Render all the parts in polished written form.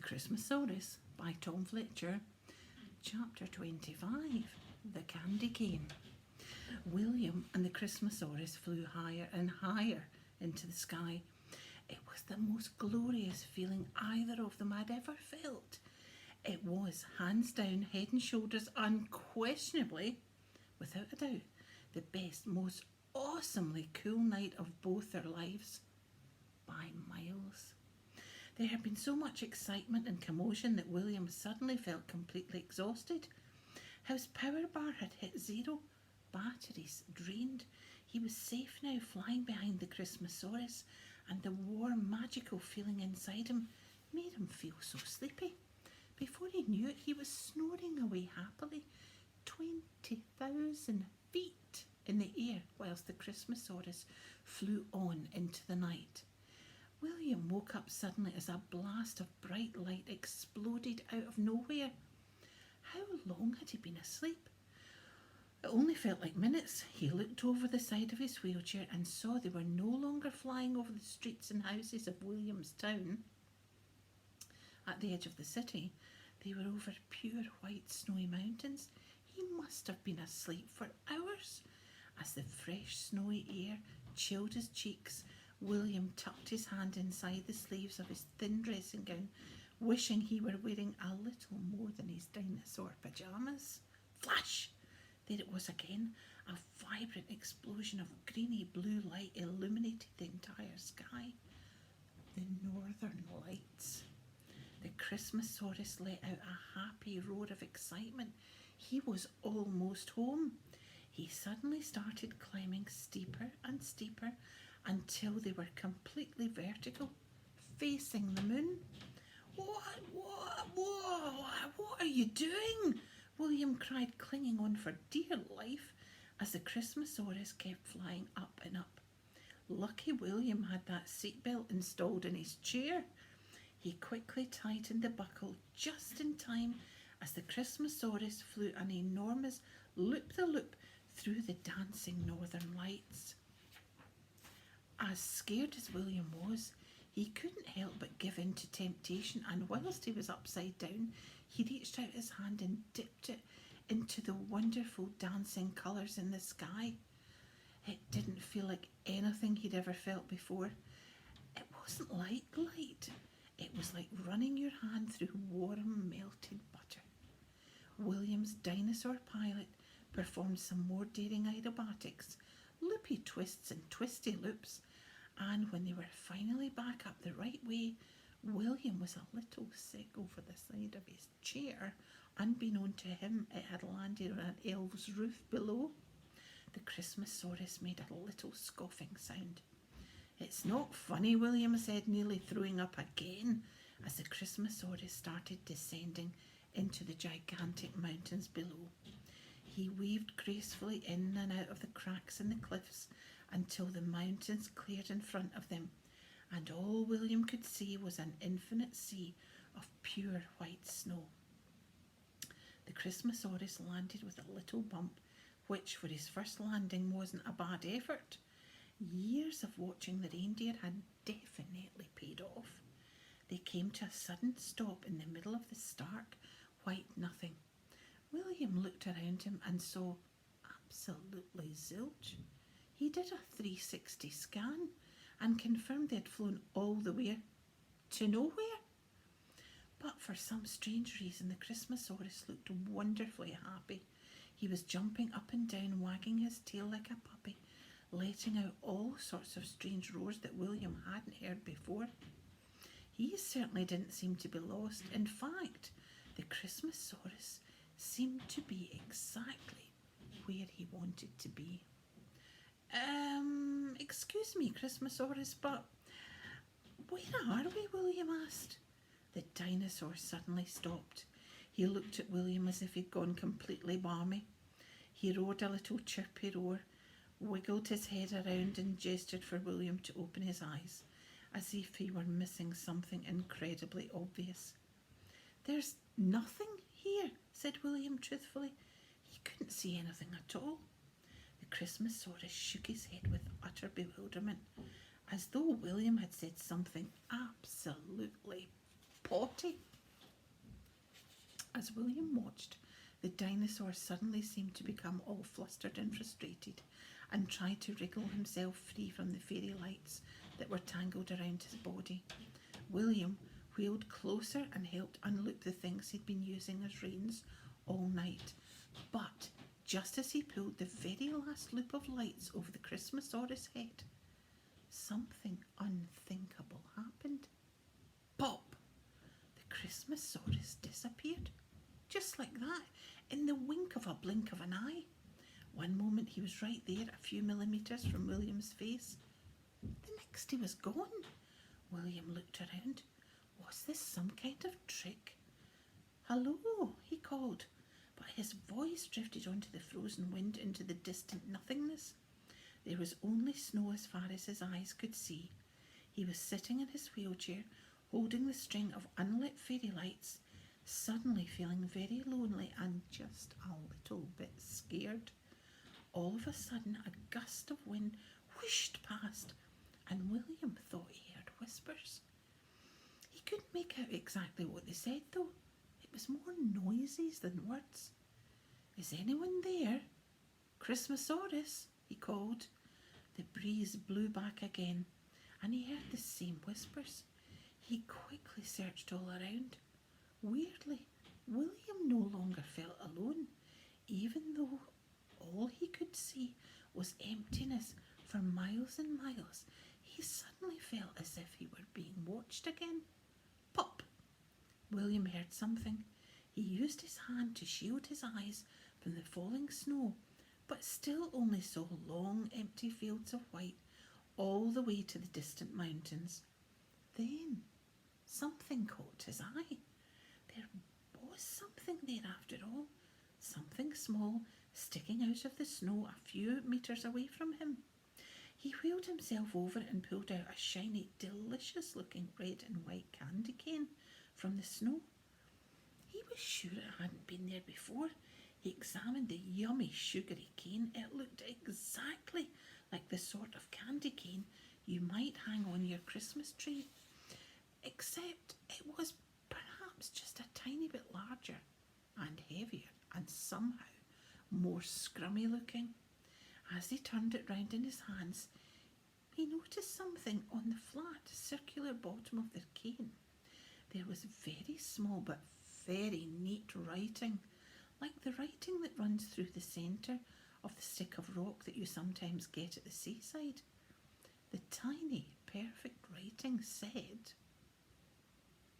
The Christmasaurus by Tom Fletcher, Chapter 25, The Candy Cane. William and the Christmasaurus flew higher and higher into the sky. It was the most glorious feeling either of them had ever felt. It was, hands down, head and shoulders, unquestionably, without a doubt, the best, most awesomely cool night of both their lives. By miles. There had been so much excitement and commotion that William suddenly felt completely exhausted. His power bar had hit zero, batteries drained. He was safe now, flying behind the Christmasaurus, and the warm, magical feeling inside him made him feel so sleepy. Before he knew it, he was snoring away happily, 20,000 feet in the air, whilst the Christmasaurus flew on into the night. William woke up suddenly as a blast of bright light exploded out of nowhere. How long had he been asleep? It only felt like minutes. He looked over the side of his wheelchair and saw they were no longer flying over the streets and houses of Williamstown. At the edge of the city, they were over pure white snowy mountains. He must have been asleep for hours. As the fresh snowy air chilled his cheeks, William tucked his hand inside the sleeves of his thin dressing gown, wishing he were wearing a little more than his dinosaur pyjamas. Flash! There it was again. A vibrant explosion of greeny blue light illuminated the entire sky. The Northern Lights. The Christmasaurus let out a happy roar of excitement. He was almost home. He suddenly started climbing steeper and steeper until they were completely vertical, facing the moon. What are you doing? William cried, clinging on for dear life as the Christmasaurus kept flying up and up. Lucky William had that seatbelt installed in his chair. He quickly tightened the buckle just in time as the Christmasaurus flew an enormous loop-the-loop through the dancing northern lights. As scared as William was, he couldn't help but give in to temptation, and whilst he was upside down, he reached out his hand and dipped it into the wonderful dancing colours in the sky. It didn't feel like anything he'd ever felt before. It wasn't like light. It was like running your hand through warm, melted butter. William's dinosaur pilot performed some more daring aerobatics, loopy twists and twisty loops, and when they were finally back up the right way, William was a little sick over the side of his chair. Unbeknown to him, it had landed on an elf's roof below. The Christmasaurus made a little scoffing sound. "It's not funny," William said, nearly throwing up again as the Christmasaurus started descending into the gigantic mountains below. He weaved gracefully in and out of the cracks in the cliffs until the mountains cleared in front of them, and all William could see was an infinite sea of pure white snow. The Christmasaurus landed with a little bump, which for his first landing wasn't a bad effort. Years of watching the reindeer had definitely paid off. They came to a sudden stop in the middle of the stark white nothing. William looked around him and saw absolutely zilch. He did a 360 scan and confirmed they'd flown all the way to nowhere. But for some strange reason, the Christmasaurus looked wonderfully happy. He was jumping up and down, wagging his tail like a puppy, letting out all sorts of strange roars that William hadn't heard before. He certainly didn't seem to be lost. In fact, the Christmasaurus seemed to be exactly where he wanted to be. Excuse me, Christmasaurus, but where are we?" William asked. The dinosaur suddenly stopped. He looked at William as if he'd gone completely balmy. He roared a little chirpy roar, wiggled his head around and gestured for William to open his eyes, as if he were missing something incredibly obvious. "There's nothing here," said William truthfully. He couldn't see anything at all. The Christmasaurus shook his head with utter bewilderment, as though William had said something absolutely potty. As William watched, the dinosaur suddenly seemed to become all flustered and frustrated, and tried to wriggle himself free from the fairy lights that were tangled around his body. William wheeled closer and helped unloop the things he'd been using as reins all night. But just as he pulled the very last loop of lights over the Christmasaurus head, something unthinkable happened. Pop! The Christmasaurus disappeared. Just like that, in the wink of a blink of an eye. One moment he was right there, a few millimetres from William's face. The next he was gone. William looked around. Was this some kind of trick? "Hello," he called, but his voice drifted onto the frozen wind into the distant nothingness. There was only snow as far as his eyes could see. He was sitting in his wheelchair, holding the string of unlit fairy lights, suddenly feeling very lonely and just a little bit scared. All of a sudden, a gust of wind whooshed past, and William thought he heard whispers. He couldn't make out exactly what they said, though. It was more noises than words. "Is anyone there? Christmasaurus," he called. The breeze blew back again, and he heard the same whispers. He quickly searched all around. Weirdly, William no longer felt alone, even though all he could see was emptiness for miles and miles. He suddenly felt as if he were being watched again. Pop! William heard something. He used his hand to shield his eyes from the falling snow, but still only saw long, empty fields of white all the way to the distant mountains. Then something caught his eye. There was something there after all, something small sticking out of the snow a few metres away from him. He wheeled himself over and pulled out a shiny, delicious-looking red and white candy cane from the snow. He was sure it hadn't been there before. He examined the yummy, sugary cane. It looked exactly like the sort of candy cane you might hang on your Christmas tree, except it was perhaps just a tiny bit larger and heavier and somehow more scrummy looking. As he turned it round in his hands, he noticed something on the flat, circular bottom of the cane. There was very small but very neat writing, like the writing that runs through the centre of the stick of rock that you sometimes get at the seaside. The tiny, perfect writing said,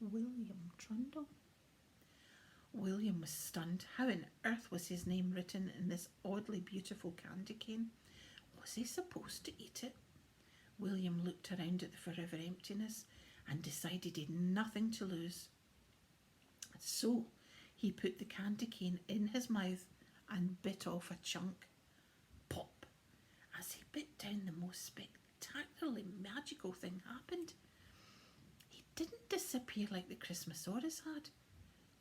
"William Trundle." William was stunned. How on earth was his name written in this oddly beautiful candy cane? Was he supposed to eat it? William looked around at the forever emptiness and decided he'd nothing to lose. So he put the candy cane in his mouth and bit off a chunk. Pop! As he bit down, the most spectacularly magical thing happened. He didn't disappear like the Christmasaurus had.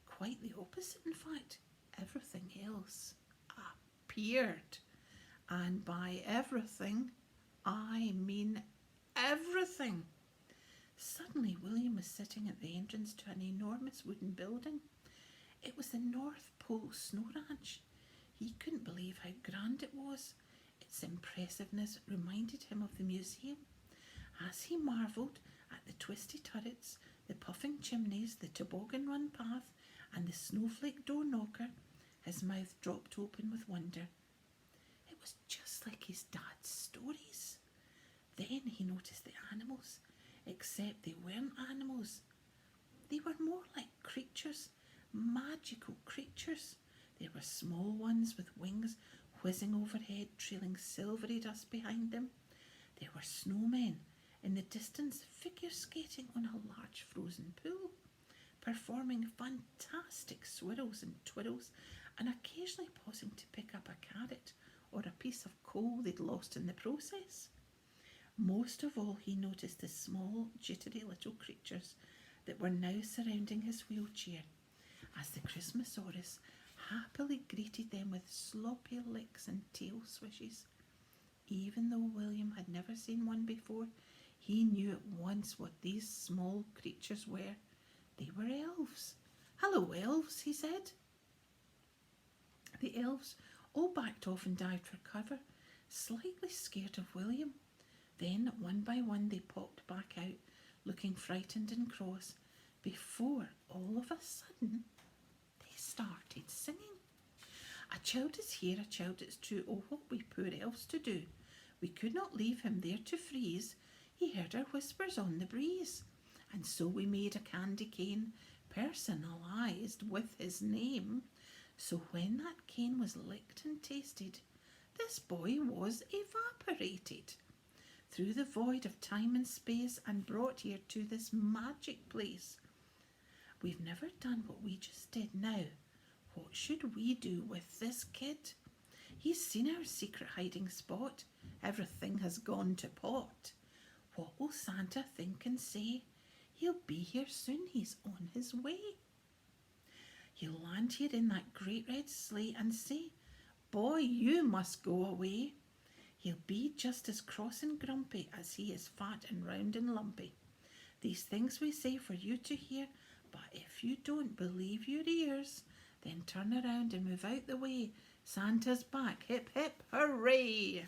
Quite the opposite, in fact. Everything else appeared. And by everything, I mean everything. Suddenly, William was sitting at the entrance to an enormous wooden building. It was the North Pole Snow Ranch. He couldn't believe how grand it was. Its impressiveness reminded him of the museum. As he marvelled at the twisty turrets, the puffing chimneys, the toboggan run path, and the snowflake door knocker, his mouth dropped open with wonder. It was just like his dad's stories. Then he noticed the animals, except they weren't animals. They were more like creatures, magical creatures. There were small ones with wings whizzing overhead, trailing silvery dust behind them. There were snowmen, in the distance figure skating on a large frozen pool, performing fantastic swirls and twirls, and occasionally pausing to pick up a carrot or a piece of coal they'd lost in the process. Most of all, he noticed the small, jittery little creatures that were now surrounding his wheelchair, as the Christmasaurus happily greeted them with sloppy licks and tail swishes. Even though William had never seen one before, he knew at once what these small creatures were. They were elves, "Hello, elves," he said. The elves all backed off and dived for cover, slightly scared of William. Then, one by one, they popped back out, looking frightened and cross, before all of a sudden they started singing. "A child is here, a child is true. Oh, what we poor elves to do! We could not leave him there to freeze. He heard our whispers on the breeze. And so we made a candy cane, personalised with his name. So when that cane was licked and tasted, this boy was evaporated through the void of time and space and brought here to this magic place. We've never done what we just did now. What should we do with this kid? He's seen our secret hiding spot. Everything has gone to pot. What will Santa think and say? He'll be here soon, he's on his way. He'll land here in that great red sleigh and say, 'Boy, you must go away.' He'll be just as cross and grumpy as he is fat and round and lumpy. These things we say for you to hear, but if you don't believe your ears, then turn around and move out the way. Santa's back, hip hip hooray!"